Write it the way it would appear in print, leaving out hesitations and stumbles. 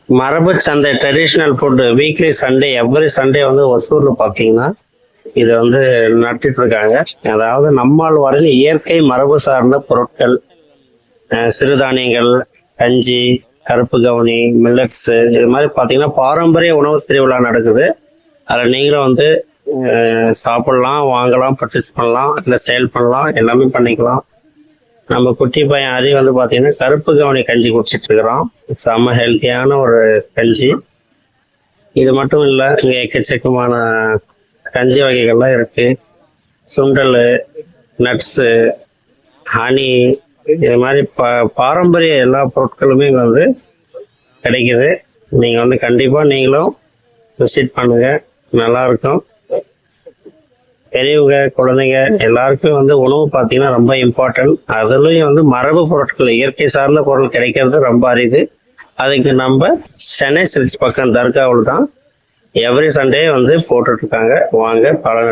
மரபு சந்தை traditional food weekly Sunday every Sunday வந்து ஒசூர்ல பார்த்தீங்கன்னா இதை வந்து நடத்திட்டு இருக்காங்க. அதாவது நம்மால் வரையில் இயற்கை மரபு சார்ந்த பொருட்கள், சிறுதானியங்கள், கஞ்சி, கருப்பு கவுனி, மில்லட்ஸ், இது மாதிரி பார்த்தீங்கன்னா பாரம்பரிய உணவு திருவிழா நடக்குது. அதில் நீங்களும் வந்து சாப்பிடலாம், வாங்கலாம், பர்ச்சேஸ் பண்ணலாம், இல்லை சேல் பண்ணலாம், எல்லாமே பண்ணிக்கலாம். நம்ம குட்டி பையன் அதி வந்து பார்த்தீங்கன்னா கருப்பு கவுனி கஞ்சி குடிச்சிட்டு இருக்கிறோம். செம்ம ஹெல்த்தியான ஒரு கஞ்சி. இது மட்டும் இல்லை, இங்கே எக்கச்சக்கமான கஞ்சி வகைகள்லாம் இருக்கு. சுண்டல், நட்ஸு, ஹனி, இது மாதிரி பாரம்பரிய எல்லா பொருட்களுமே வந்து கிடைக்குது. நீங்கள் வந்து கண்டிப்பாக நீங்களும் விசிட் பண்ணுங்க, நல்லா இருக்கும். பெரியவங்க, குழந்தைங்க எல்லாருக்கும் வந்து உணவு பார்த்தீங்கன்னா ரொம்ப இம்பார்ட்டன்ட். அதுலேயும் வந்து மரபு பொருட்கள், இயற்கை சார்ந்த பொருள் கிடைக்கிறது ரொம்ப அரிது. அதுக்கு நம்ம சென்னை சில்க்ஸ் பக்கம் தர்காவில் தான் எவ்ரி சண்டே வந்து போட்டுட்ருக்காங்க. வாங்க பலன்